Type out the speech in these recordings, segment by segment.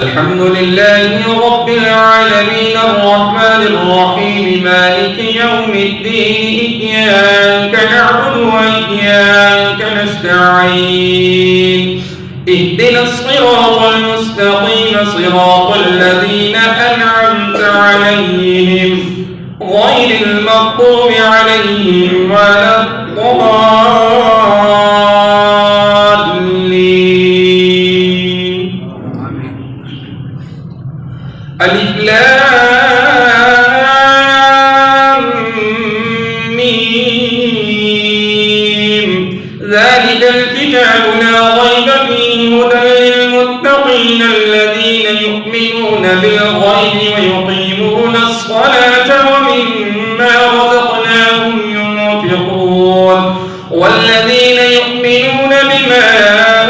الحمد لله رب العالمين الرحمن الرحيم مالك يوم الدين إياك نعبد وإياك نستعين اهدنا الصراط المستقيم صراط الذين أنعمت عليهم غير المغضوب عليهم ولا الضالين. ألف لام ميم ذلك الكتاب لا ريب فيه هدى للمتقين الذين يؤمنون بالغيب ويقيمون الصلاة ومما رزقناهم ينفقون والذين يؤمنون بما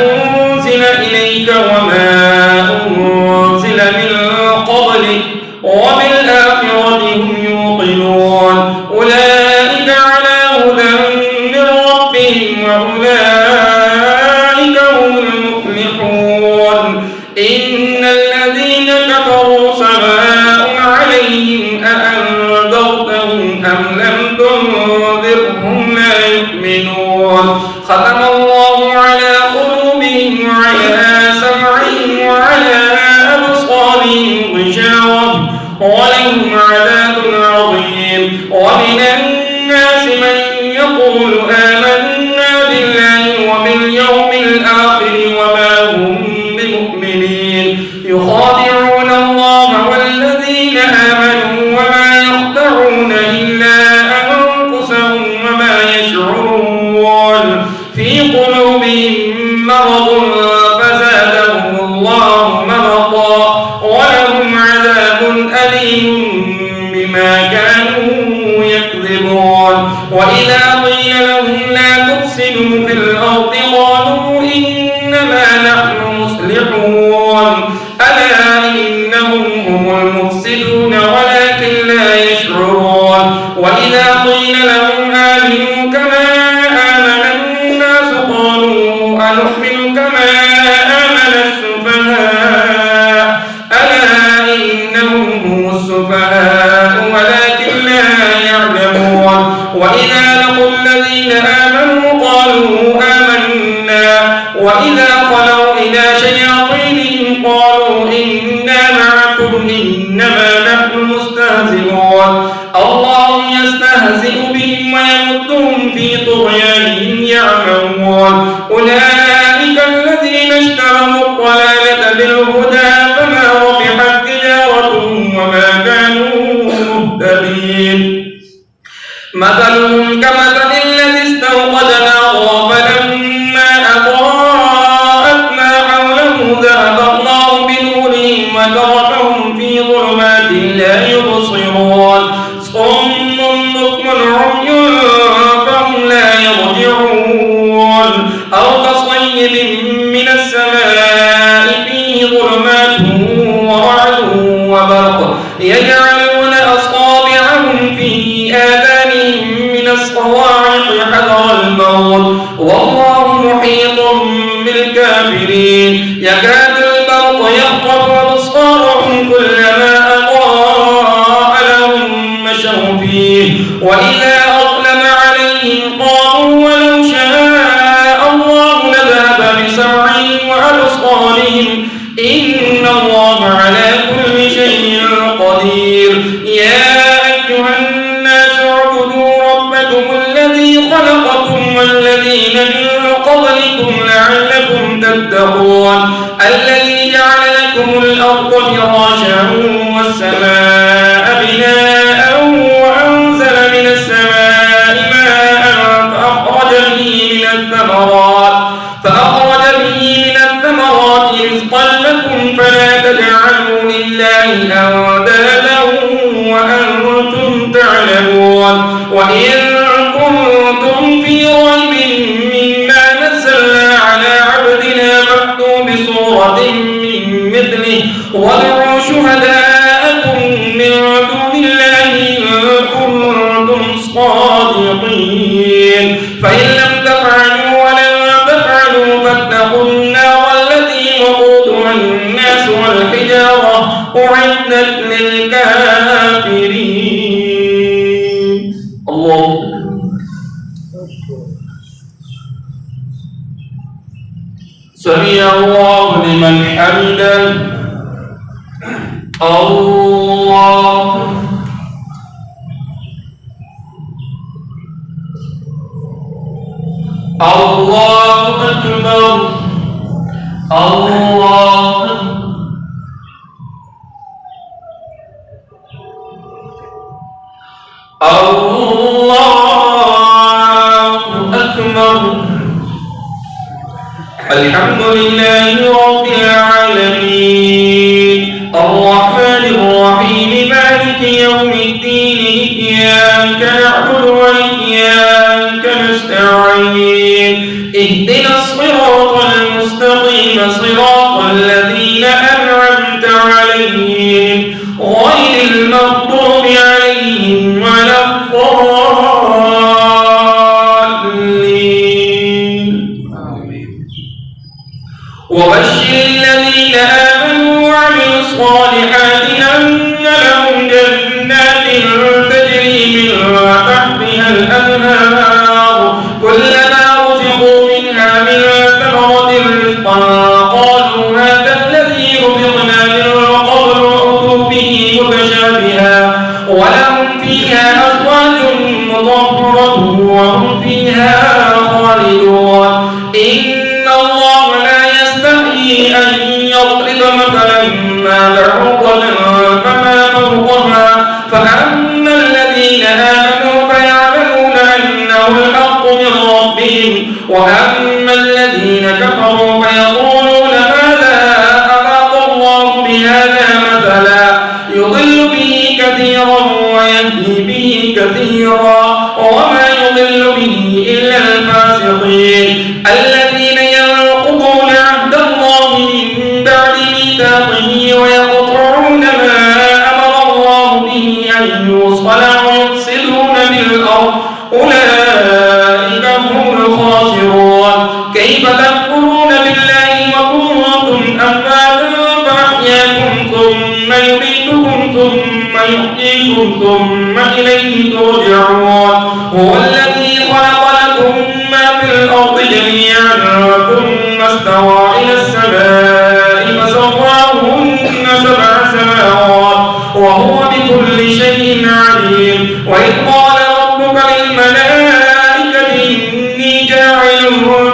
أنزل إليك وما أنزل من قبلك وبالآخرة هم يوقنون أولئك على هدى من ربهم وأولئك هم المفلحون. إن الذين كفروا سواء عليهم أأنذرتهم أم لم تنذرهم لا يؤمنون. ختم الله على قلوبهم وعلى سمعهم وعلى أبصارهم غشاوة ولهم عذاب عظيم. ومن الناس من يقول آمنا بالله وباليوم الآخر وما هم بمؤمنين يخادعون الله والذين آمنوا وما يخدعون إلا أنفسهم وما يشعرون. في قلوبهم مرض فزادهم الله مرضا ولهم عذاب أليم بما كانوا يكذبون. وإذا قيل لهم لا تفسدوا في الأرض قالوا إنما نحن مصلحون ألا إنهم هم المفسدون ولكن لا يشعرون. وإذا قيل لهم آمنوا كما آمن الناس قالوا أنؤمن كما آمن السفهاء ألا إنهم هم السفهاء ولكن لا يعلمون. وإذا لقوا الذين آمنوا قالوا آمنا وإذا خلوا إلى شياطينهم قالوا إنا معكم إنما نحن مستهزئون. الله يستهزئ بهم ويمدهم في طغيانهم يعمهون. أولئك الذين اشتروا الضلالة بالهدى فما ربحت تجارتهم وما كانوا مهتدين. مثلهم كمثل الذي استوقد نارا فلما أضاءت ما حوله ذهب الله بنورهم وتركهم في ظلمات لا يبصرون. صم بكم عمي فهم لا يرجعون. أو كصيب من السماء فيه ظلمات ورعد وبرق يجعلون أصابعهم في آذانهم من الصواعق حذر الموت والله محيط بالكافرين. يكاد البرق يخطف أبصارهم كلما أضاء لهم مشوا فيه وإذا أظلم عليهم قالوا ولو شاء الله لذهب بسمعهم وأبصارهم إن الله على كل شيء قدير. يا أيها الناس اعبدوا ربكم الذي خلقكم والذين من قبلكم لعلكم تتقون. الذي جعل لكم الأرض فراشا والسماء بناء وأنزل من السماء ماء فأخرج به من الثمرات رزقا لكم فلا تجعلوا لله أندادا وأنتم تعلمون. وإن كنتم في ريب مما نزلنا على عبدنا فأتوا بسورة من مثله وادعوا شهداءكم من دون الله إن كنتم صادقين. فإن لم تفعلوا ولن تفعلوا فاتقوا النار التي وقودها الناس والحجارة أعدت للكافرين. الله سمع الله لمن حمده. الله أكبر. الله أكبر. الحمد لله رب العالمين الرحمن الرحيم مالك يوم الدين إياك نعبد وإياك نستعين اهدنا الصراط المستقيم صراط الذين أنعمت عليهم غير المغضوب عليهم ولا الضالين. وبشر الذين آمنوا وعملوا الصالحات أن لهم جنات تجري من تحتها الأنهار كلما رزقوا منها من ثمرة رزقا قالوا هذا الذي رزقنا من قبل وأتوا به متشابها ولهم فيها أزواج مطهرة وهم فيها خالدون. إن الله لا يستحيي أن يضرب مثلا ما بعوضة فما فوقها فأما الذين آمنوا فيعلمون أنه الحق من ربهم وأما الذين كفروا فيقولون ماذا أراد الله بهذا مثلا يضل به كثيرا ويهدي به كثيرا وما يضل به إلا الفاسقين الذين ينقضون عهد الله من بعد ميثاقه ويقطعون ما أمر الله به أن يوصل ويفسدون بالأرض أولئك هم الخاسرون. كيف تكفرون بالله وكنتم أمواتا فأحياكم ثم يميتكم ثم يحييكم ثم إليه ترجعون. هو الذي خلق لكم ما في الأرض جميعا ثم استوى إلى السماء فسواهن 7 سماوات وهو بكل شيء عليم. وإذ قال ربك للملائكة إني جاعل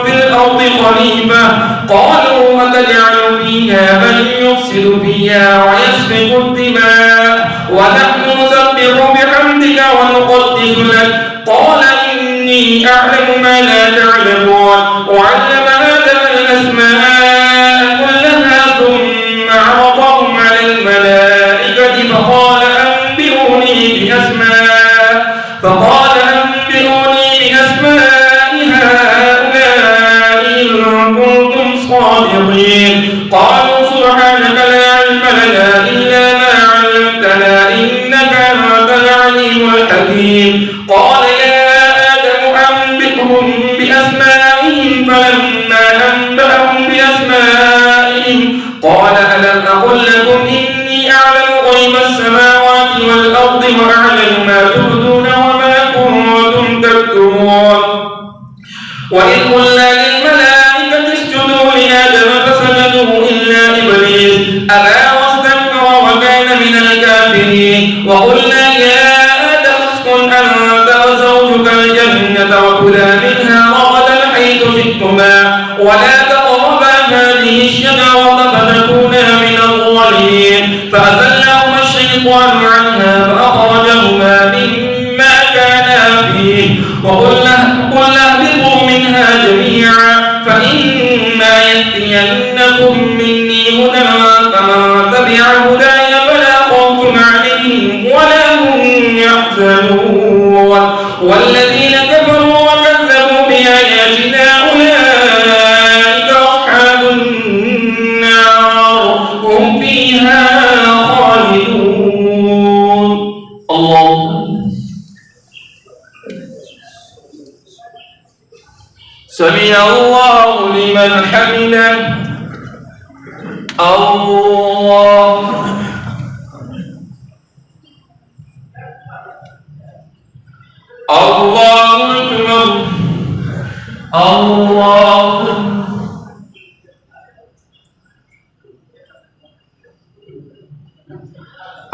في الأرض خليفة قالوا أتجعل فيها من يفسد فيها ويسفك الدماء ونحن نسبح بحمدك ونقدس لك قال إني أعلم ما لا تعلمون. وعلم آدم الأسماء كلها ثم عرضهم على الملائكة فقال أنبئوني بأسماء هؤلاء إن كنتم صادقين. قالوا سبحانك لا علم لنا إلا ما علمتنا إنك أنت العليم الحكيم. قال يا آدم أنبئهم بأسمائهم فلما أنبأهم بأسمائهم قال ألم أقل لكم إني أعلم غيب السماوات والأرض وأعلم ما تبدون وما كنتم تكتمون. وإذ قلنا للملائكة اسجدوا لآدم فسجدوا إلا إبليس أبى واستكبر وكان من الكافرين. وقلنا يا آدم اسكن أنت وزوجك الجنة وكلا منها رغدا حيث شئتما ولا تقربا هذه الشجرة فتكونا من الظالمين. فأزلهما الشيطان عنها فأخرجهما مما كانا فيه وقلنا اهبطوا منها جميعا فإما يأتينكم مني هدى فمن تبع هداي فلا خوف عليهم ولا هم يحزنون. والذين كفروا وكذبوا بآياتنا أولئك أصحاب النار هم فيها خالدون. الله سمع الله لمن حمده. الله الله أكبر. الله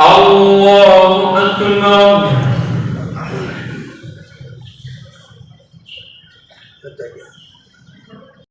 الله أكبر.